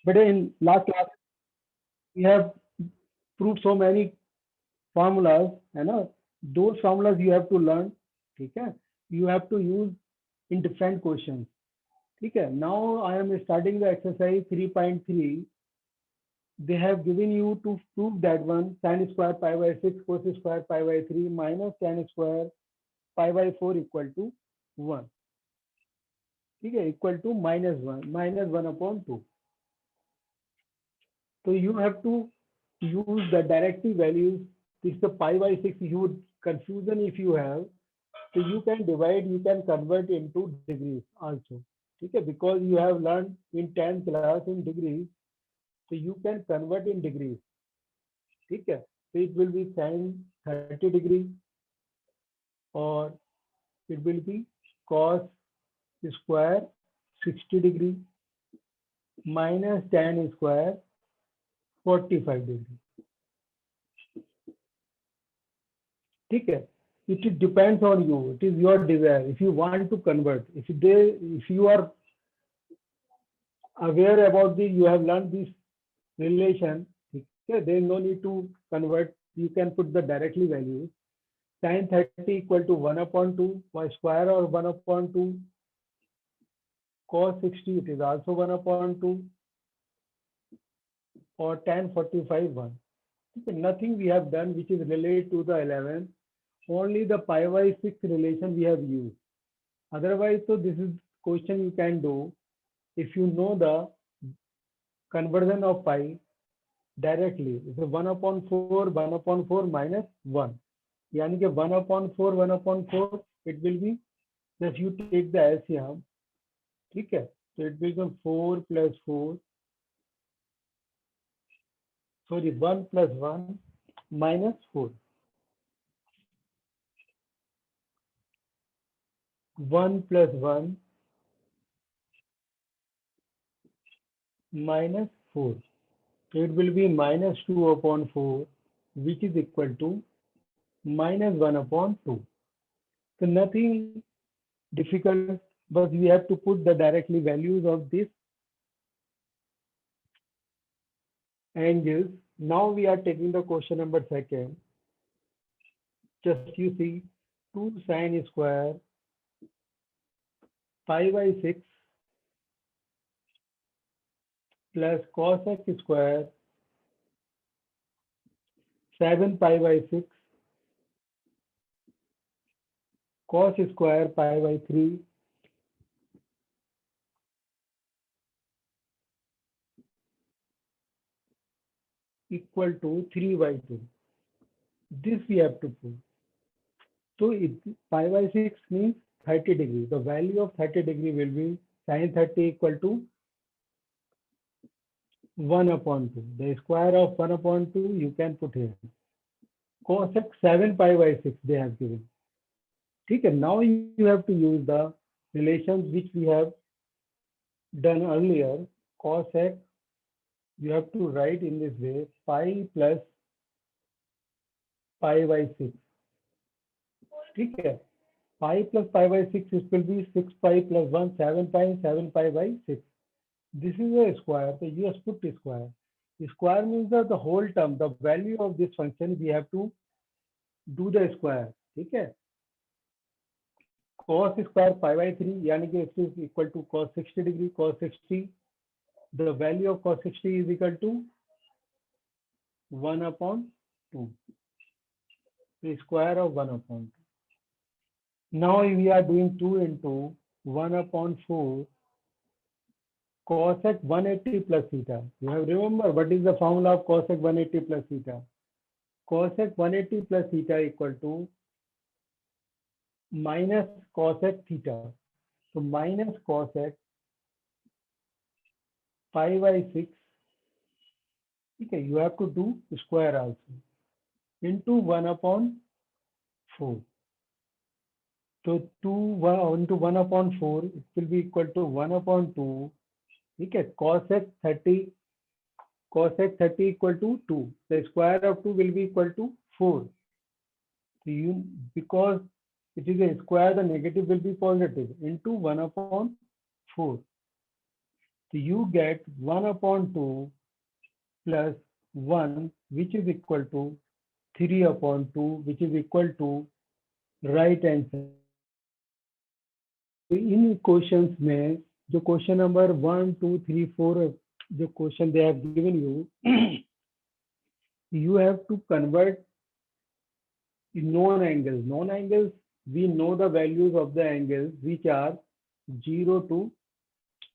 बेटे in last class we have proved so many formulas, है ना? Those formulas you have to learn, ठीक है? You have to use in different questions, ठीक है? Now I am starting the exercise 3.3. They have given you to prove that one sin square pi by 6 cos square pi by 3 minus tan square pi by 4 equal to 1, ठीक है? Equal to minus 1 upon 2. So you have to use the directive values. This is the pi by 6. You would confusion if you have, so you can divide, you can convert into degrees also. Okay, because you have learned in 10th class in degrees, so you can convert in degrees. Okay, so it will be sin 30 degree, or it will be cos square 60 degree minus tan square 45 degree. ठीक है? It depends on you. It is your desire. If you want to convert, if you are aware about this, you have learned this relation. Okay, there is no need to convert. You can put the directly values. Sin 30 equal to 1 upon 2 y square, or 1 upon 2 cos 60. It is also 1 upon 2, or tan 45 1. Okay, nothing we have done which is related to the 11. Only the pi by 6 relation we have used. Otherwise, so this is question you can do if you know the conversion of pi directly. So 1 upon 4 minus 1. यानी कि 1 upon 4, it will be, just you take the LCM, ठीक है? So it will become 4 plus 4, sorry, 1 plus 1 minus 4. 1 plus 1 minus 4. So it will be minus 2 upon 4, which is equal to minus 1 upon 2. So nothing difficult, but we have to put the directly values of this angles. Now we are taking the question number second. Just you see 2 sin square pi by 6 plus cos x square 7 pi by 6 cos square pi by 3 equal to 3 by 2. This we have to prove. So pi by 6 means 30 degree. The value of 30 degree will be sin 30 equal to 1 upon 2. The square of 1 upon 2 you can put here. Cos x 7 pi by 6 they have given. Okay, now you have to use the relations which we have done earlier. Cos x, you have to write in this way, pi plus pi by 6. Okay, pi plus pi by 6, it will be 6 pi plus 1, 7 pi by 6. This is a square, so you just put the square. The square means that the whole term, the value of this function, we have to do the square. Okay, cos square pi by 3, यानी कि it is equal to cos 60 degree. Cos 60, the value of cos 60 is equal to 1 upon 2. The square of 1 upon 2. Now we are doing 2 into 1 upon 4 cos x 180 plus theta. You have remember what is the formula of cos x 180 plus theta? Cos x 180 plus theta equal to minus cos x theta. So minus cos x pi by 6. Okay, you have to do square also into 1 upon 4. So 1 into 1 upon 4, it will be equal to 1 upon 2. Okay, cos x 30 equal to 2. The square of 2 will be equal to 4. So because it is a square, the negative will be positive, into 1 upon 4. So you get 1 upon 2 plus 1, which is equal to 3 upon 2, which is equal to right hand side. In questions में जो question number 1 2 3 4 जो question they have given you have to convert known angles. Known angles, we know the values of the angles which are 0 to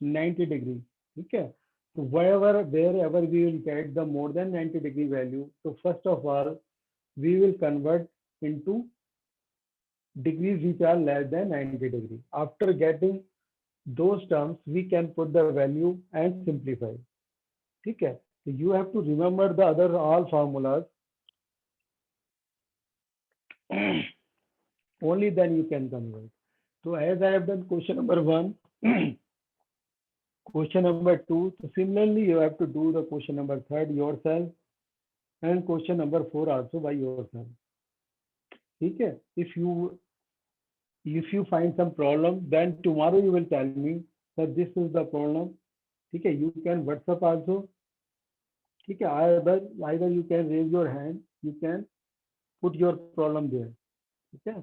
90 degree. Okay. So wherever we will get the more than 90 degree value, so first of all, we will convert into degrees which are less than 90 degree. After getting those terms, we can put the value and simplify. Okay. So you have to remember the other all formulas. Only then you can convert. So as I have done question number 1, question number 2, so similarly you have to do the question number 3 yourself and question number 4 also by yourself. Okay. If you find some problem, then tomorrow you will tell me that this is the problem. Okay. You can WhatsApp also. Okay. Either you can raise your hand, you can put your problem there. Okay.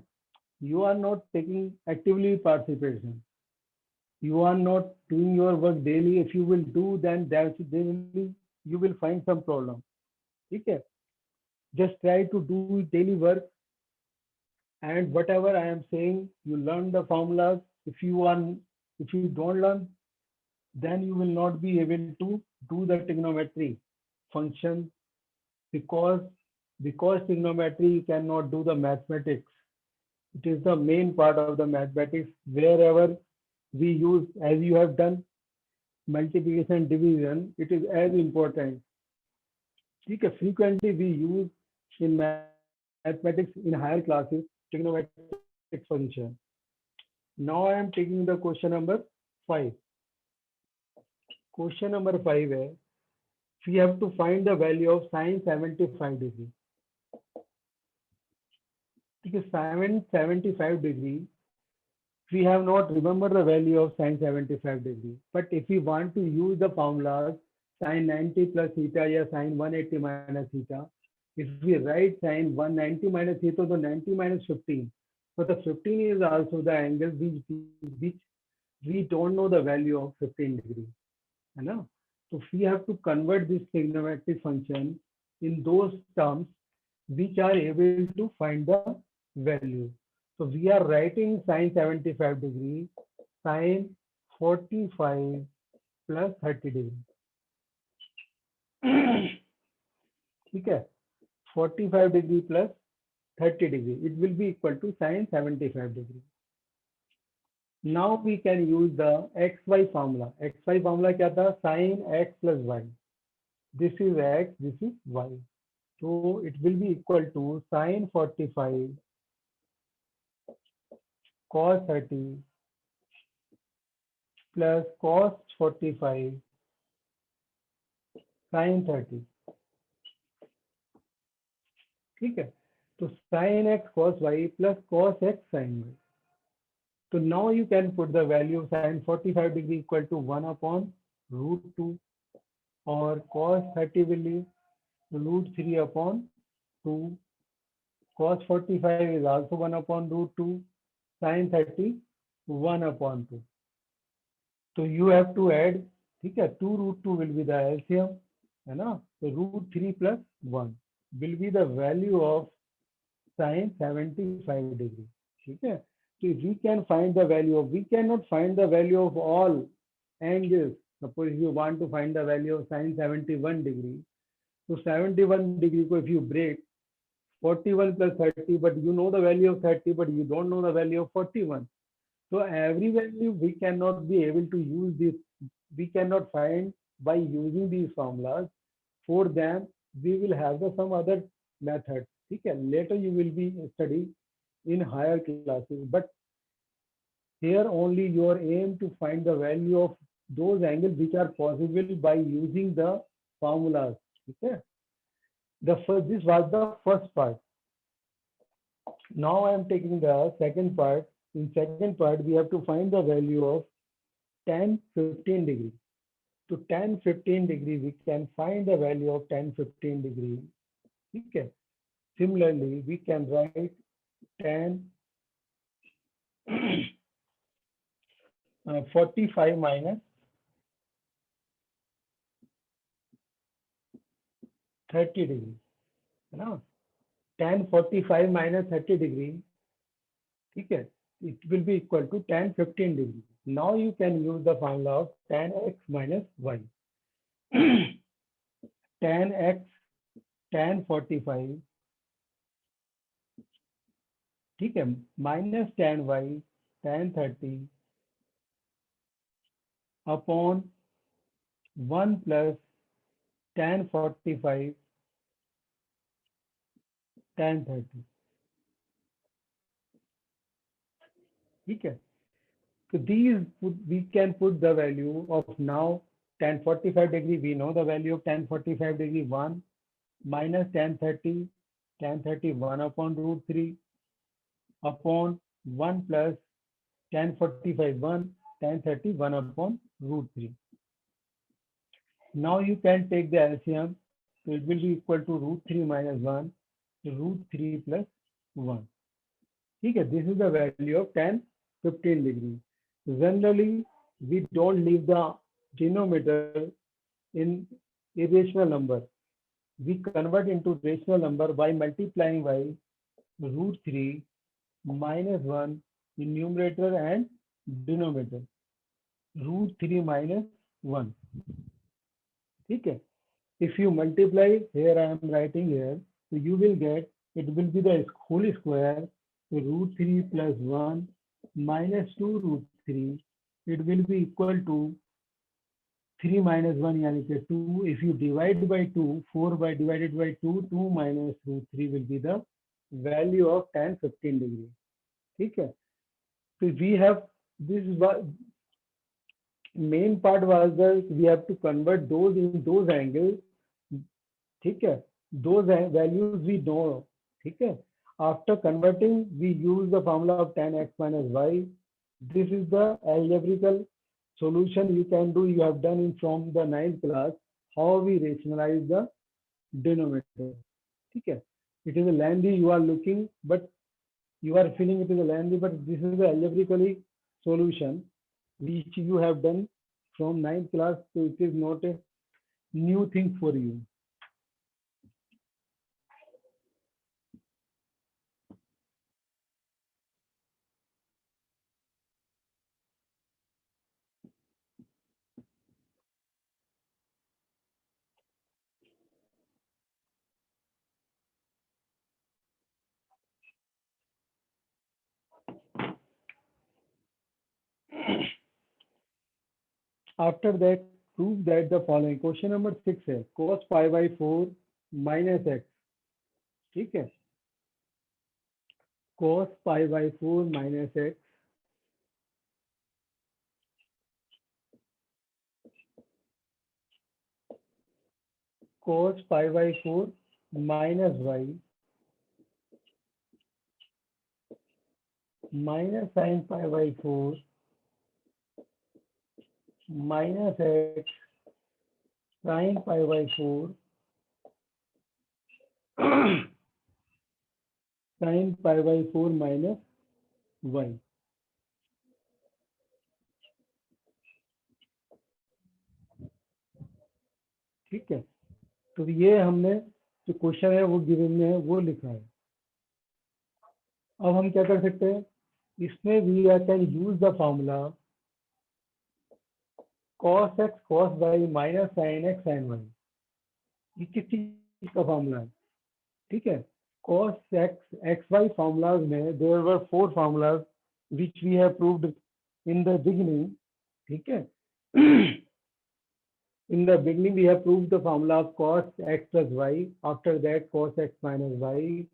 You are not taking actively participation. You are not doing your work daily. If you will do, then you will find some problem. Okay. Just try to do daily work, and whatever I am saying, you learn the formulas. If you don't learn, then you will not be able to do the trigonometry function, because trigonometry you cannot do the mathematics. It is the main part of the mathematics. Wherever we use, as you have done, multiplication division, it is as important. Okay. Frequently we use in mathematics in higher classes trigonometric function. Now I am taking the question number 5. Question number 5 है, we have to find the value of sin 75 degree. Because sin 75 degree, we have not remembered the value of sin 75 degree. But if we want to use the formulas sin 90 plus theta या sin 180 minus theta, if we write sin 190 minus theta, so 90 minus 15. So the 15 is also the angle which we don't know the value of 15 degree. है ना? So we have to convert this trigonometric function in those terms which are able to find the value. So we are writing sin 75 degree, sin 45 plus 30 degree. ठीक है, 45 degree plus 30 degree, it will be equal to sin 75 degree. Now we can use the xy formula. Xy formula क्या था? Sin x plus y. This is x, this is y. So it will be equal to sin 45 cos 30 plus cos 45 sin 30. ठीक है, तो sin x cos y plus cos x sin y. So now you can put the value of sin 45 degree equal to 1 upon root 2, or cos 30 will be root 3 upon 2. Cos 45 is also 1 upon root 2. Sin 30 1 upon 2. So you have to add, ठीक है, 2 root 2 will be the LCM, है ना? So root 3 plus 1 will be the value of sin 75 degree. ठीक है, so if we can find the value of, we cannot find the value of all angles. Suppose you want to find the value of sin 71 degree. So 71 degree ko if you break 41 plus 30, but you know the value of 30, but you don't know the value of 41. So every value we cannot be able to use this. We cannot find by using these formulas. For them, we will have some other method. Okay? Later you will be studying in higher classes. But here only your aim to find the value of those angles which are possible by using the formulas. Okay? This was the first part. Now I am taking the second part. In second part, we have to find the value of tan 15 degree. to 10 15 degree, we can find the value of 10 15 degree. Okay. Similarly, we can write 10 45 minus 30 degree. No? 10 45 minus 30 degree. Okay. It will be equal to 10 15 degree. Now you can use the formula of 10x minus y. 10x 10 45, ठीक है, minus 10y 10 30 upon 1 plus 10 45 10 30. ठीक है, so these we can put the value of now 10 45 degree. We know the value of 10 45 degree 1 minus 10 30 10 30 1 upon root 3 upon 1 plus 10 45 1 10 30 1 upon root 3. Now you can take the LCM, so it will be equal to root 3 minus 1 root 3 plus 1. ठीक है, this is the value of 10 15 degree. Generally we don't leave the denominator in irrational number. We convert into rational number by multiplying by root 3 minus 1 in numerator and denominator. Root 3 minus 1. ठीक है, if you multiply, here I am writing here, so you will get, it will be the whole square, so root 3 plus 1 minus 2 root 3, it will be equal to 3 minus 1 यानी कि 2. If you divide by 2, 4 by divided by 2, 2 minus root 3 will be the value of 10 15 degree. ठीक है, so we have this main part was that we have to convert those in those angles. ठीक है, those values we know. ठीक है, after converting we use the formula of 10x minus y. This is the algebraical solution you can do. You have done in from the 9th class how we rationalize the denominator. ठीक है, it is a lengthy, you are looking, but you are feeling it is a lengthy, but this is the algebraically solution which you have done from 9th class, so it is not a new thing for you. After that, prove that the following. Question number 6 है cos pi by 4 minus x. ठीक है, cos pi by 4 minus x cos pi by 4 minus y minus sin pi by 4 minus x sin pi by 4 sin pi by 4 minus y. ठीक है, तो ये हमने जो question है वो गिवन में है वो लिखा है. अब हम क्या कर सकते हैं, इसमें we can use the formula cos x cos y minus sin x sin y. ये किस चीज का फॉर्मूला है? ठीक है, cos x xy formulas में there were 4 formulas which we have proved in the beginning. ठीक है, in the beginning we have proved the formula of cos x plus y, after that cos x minus y,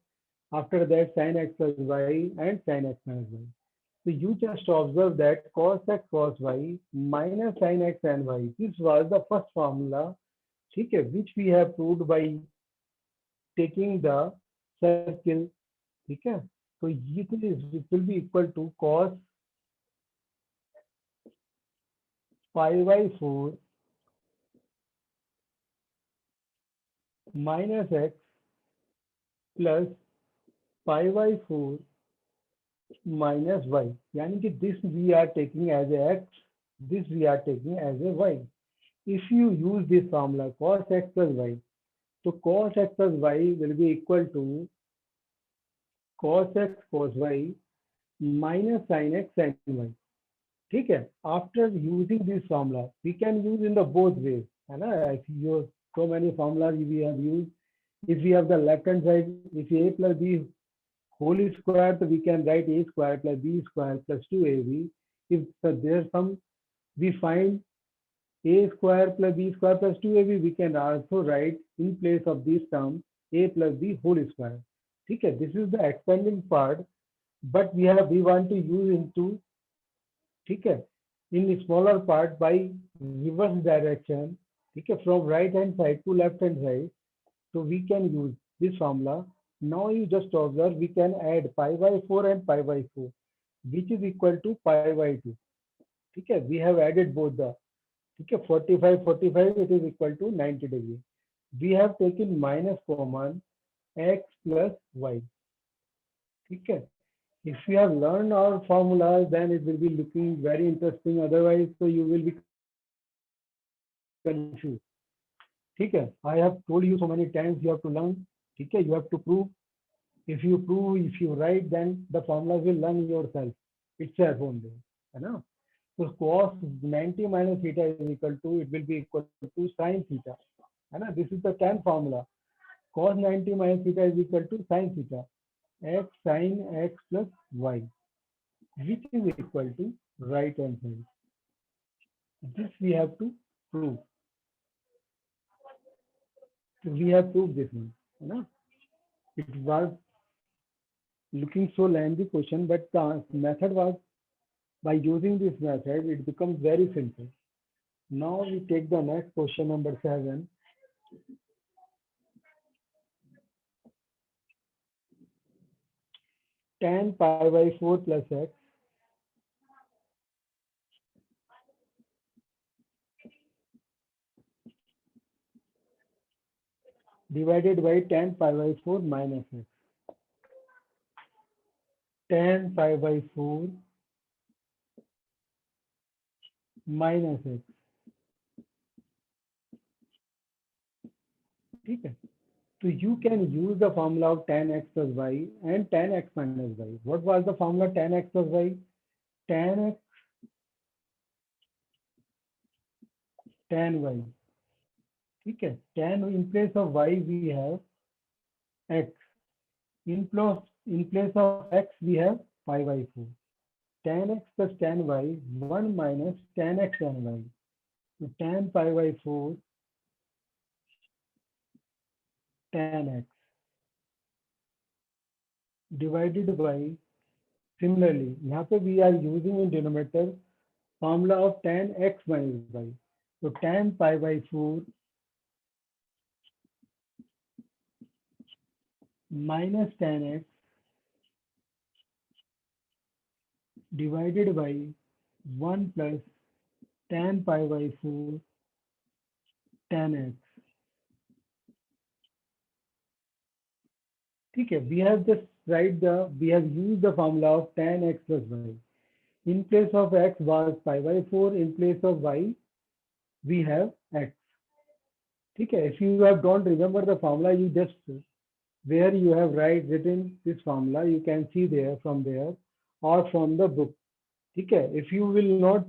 after that sin x plus y and sin x minus y. So you just observe that cos x cos y minus sin x and y, this was the first formula, ठीक है, which we have proved by taking the circle. ठीक है, so it will be equal to cos pi by 4 minus x plus pi by 4 minus y. यानी कि this we are taking as a x, this we are taking as a y. If you use this formula cos x plus y, so cos x plus y will be equal to cos x cos y minus sin x sin y. ठीक है, after using this formula we can use in the both ways, है ना. Your so many formulas we have used. If we have the left hand side, if a plus b whole square, so we can write a square plus b square plus 2ab. If there's some, we find a square plus b square plus 2ab, we can also write in place of this term a plus b whole square. ठीक है, this is the expanding part, but we want to use into, ठीक है, in smaller part by reverse direction, ठीक है, from right hand side to left hand side. So we can use this formula. Now you just observe, we can add pi by 4 and pi by 4, which is equal to pi by 2. ठीक है, we have added both the, ठीक है, 45 45, it is equal to 90 degree. We have taken minus common, x plus y. ठीक है, if you have learned our formulas, then it will be looking very interesting. Otherwise, so you will be confused. ठीक है, I have told you so many times you have to learn. ठीक है, you have to prove. If you prove, if you write, then the formulas will learn yourself. Itself only, है ना. So cos 90 minus theta is equal to, it will be equal to sin theta, है ना. This is the tan formula. Cos 90 minus theta is equal to sin theta, x sin x plus y, which is equal to right hand side. This we have to prove. So we have proved this one, है ना. It was looking so lengthy question, but the method was, by using this method, it becomes very simple. Now we take the next question, number 7. Tan pi by 4 plus x divided by tan pi by 4 minus x. Tan pi by 4 minus x. ठीक है, so you can use the formula of tan x plus y and tan x minus y. What was the formula tan x plus y? Tan x tan y. ठीक है, tan in place of y we have x, in place of x we have pi by 4. Tan x plus tan y, 1 minus tan x tan y. So tan pi by 4 tan x divided by, similarly यहाँ पे we are using in denominator formula of tan x minus y. So tan pi by 4 minus tan x divided by 1 plus tan pi by 4 tan x. ठीक है, we have just we have used the formula of tan x plus y. In place of x was pi by 4, in place of y we have x. ठीक है, if you don't remember the formula, you just, where you have written this formula, you can see there, from there or from the book. ठीक है, if you will not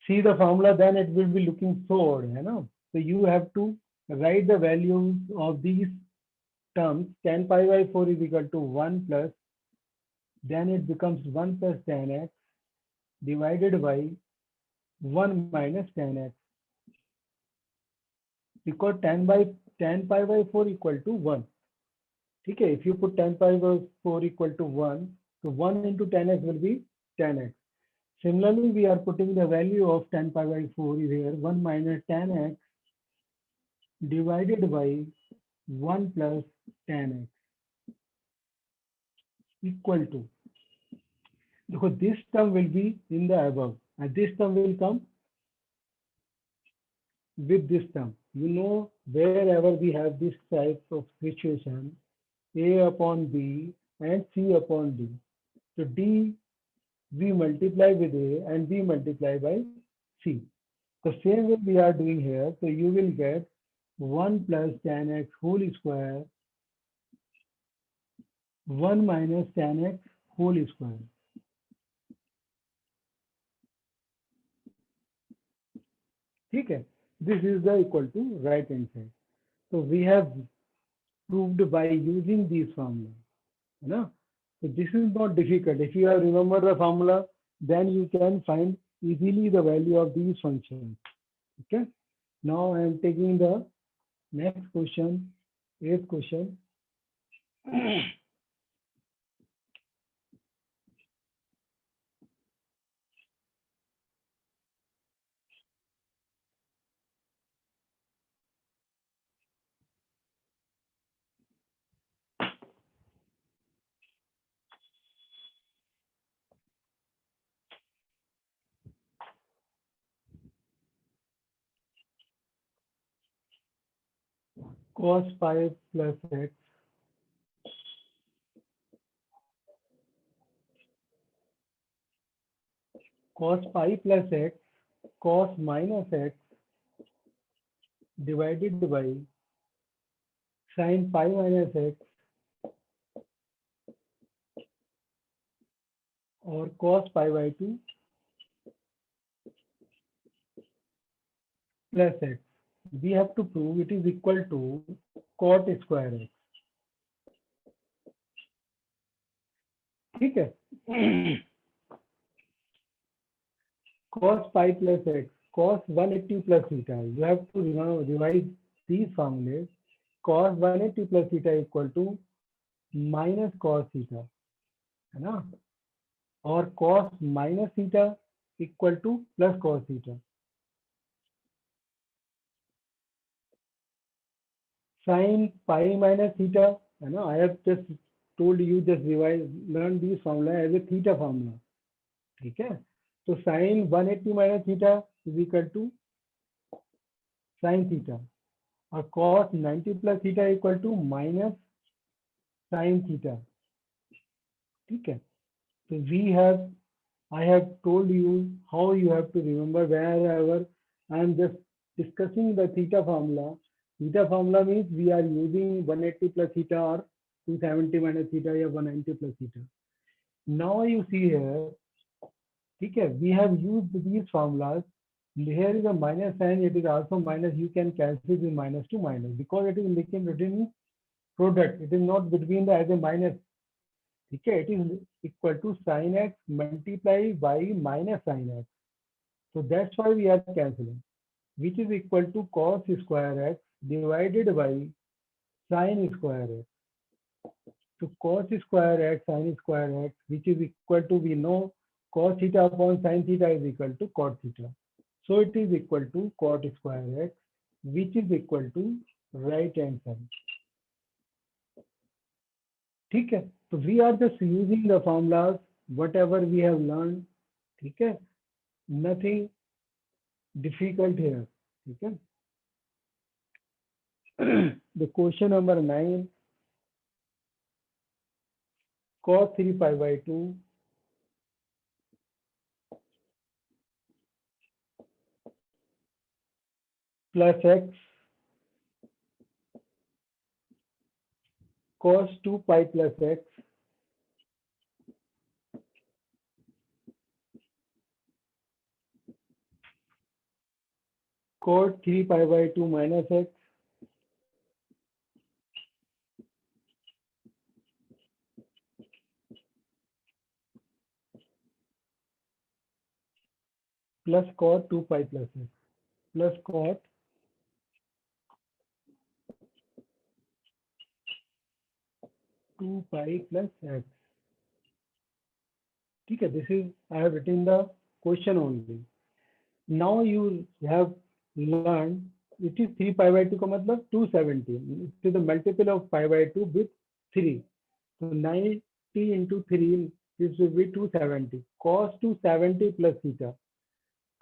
see the formula, then it will be looking so odd, है ना. So you have to write the values of these terms. Tan pi by 4 is equal to 1 plus, then it becomes 1 plus tan x divided by 1 minus tan x, because tan pi by 4 equal to 1. ठीक है, if you put tan pi by 4 equal to 1, so 1 into tan x will be tan x. Similarly, we are putting the value of tan pi by 4 is here, 1 minus tan x divided by 1 plus tan x equal to, because this term will be in the above and this term will come with this term. You know, wherever we have this type of situation, A upon B and C upon D. So D we multiply with A and B multiply by C. The same way we are doing here. So you will get 1 plus tan x whole square, 1 minus tan x whole square. ठीक है? This is the equal to right hand side. So we have proved by using these formula. है ना? So this is not difficult. If you have remember the formula, then you can find easily the value of these functions. Okay. Now I am taking the next question, eighth question. Cos pi plus x cos pi plus x cos minus x divided by sin pi minus x or cos pi by 2 plus x. We have to prove it is equal to cot square x. ठीक है? Cos pi plus x, cos 180 plus theta. You have to revise these formulas. Cos 180 plus theta equal to minus cos theta, है ना? और cos minus theta equal to plus cos theta. Sin pi minus theta, है ना? I have just told you just revise, learn these formula as a theta formula. ठीक है? तो sin 180 minus theta is equal to sin theta. और cos 90 plus theta equal to minus sin theta. ठीक है? So we have, I have told you how you have to remember wherever I am just discussing the theta formula. Theta formula means we are using 180 plus theta or 270 minus theta or 190 plus theta. Now you see here, okay, we have used these formulas. Here is a minus sign, it is also minus. You can cancel the minus to minus because it is written in product. It is not between the as a minus. Okay, it is equal to sin x multiplied by minus sin x. So that's why we are cancelling, which is equal to cos square x divided by sin square x. So cos square x sin square x, which is equal to, we know cos theta upon sin theta is equal to cot theta. So it is equal to cot square x, which is equal to right hand side. ठीक है? So we are just using the formulas, whatever we have learned. ठीक है? Nothing difficult here. ठीक है? The question number 9, cos 3 pi by 2 plus x cos 2 pi plus x cot 3 pi by 2 minus x plus cot 2 pi plus x plus cot 2 pi plus x. ठीक है? This is, I have written the question only. Now you have learned it is 3 pi by 2 का मतलब 270. It is the multiple of pi by 2 with 3. So 90 into 3, this will be 270. Cos 270 plus theta.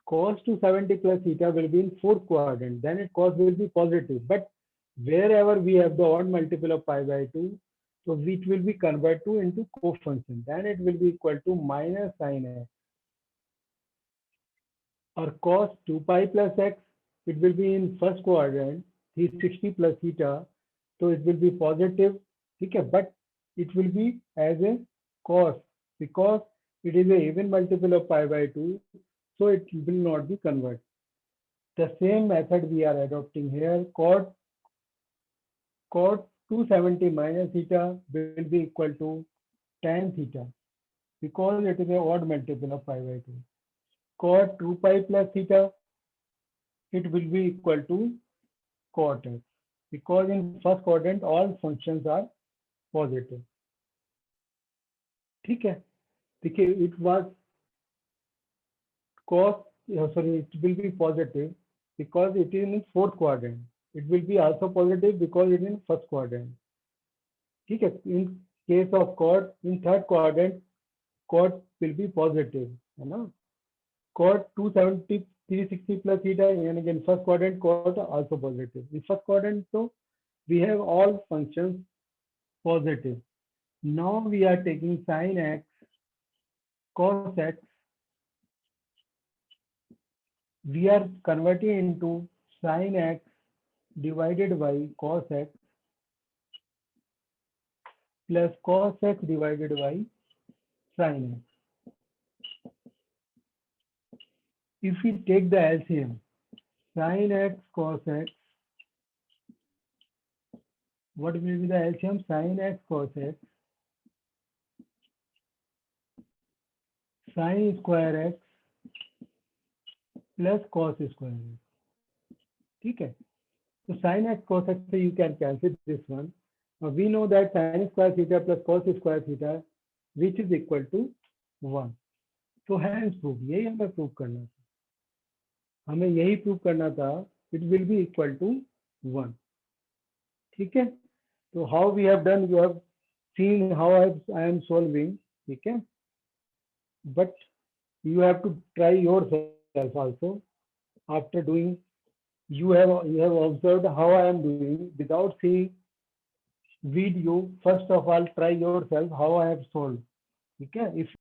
cos 270 plus theta will be in fourth quadrant, then it cos will be positive. But wherever we have the odd multiple of pi by 2, so which will be converted to into cofunction, then it will be equal to minus sin x, or cos 2 pi plus x, it will be in first quadrant, 360 plus theta, so it will be positive, okay, but it will be as a cos because it is a even multiple of pi by 2, so it will not be converted. The same method we are adopting here. Cot 270 minus theta will be equal to tan theta because it is a odd multiple of pi by 2. Cot 2 pi plus theta, it will be equal to cot x because in first quadrant all functions are positive. ठीक है, देखिए it was cos, sorry, it will be positive because it is in fourth quadrant. It will be also positive because it is in first quadrant. ठीक है, in case of cot in third quadrant, cot will be positive, है ना. Cot 270 360 plus theta, and again first quadrant cot also positive. In first quadrant, so we have all functions positive. Now we are taking sin x, cos x. We are converting into sin x divided by cos x plus cos x divided by sin x. If we take the LCM, sin x cos x, what will be the LCM? Sin x cos x, sin square x plus cos square x. ठीक है, so sin x cos x, so you can cancel this one. Now we know that sin square theta plus cos square theta, which is equal to 1. So hence proof, यही हमें prove करना था, हमें यही prove करना था, it will be equal to 1. ठीक है, so how we have done, you have seen how I am solving, ठीक है, but you have to try yourself also. After doing, you have observed how I am doing without seeing video. First of all, try yourself how I have solved. Okay, if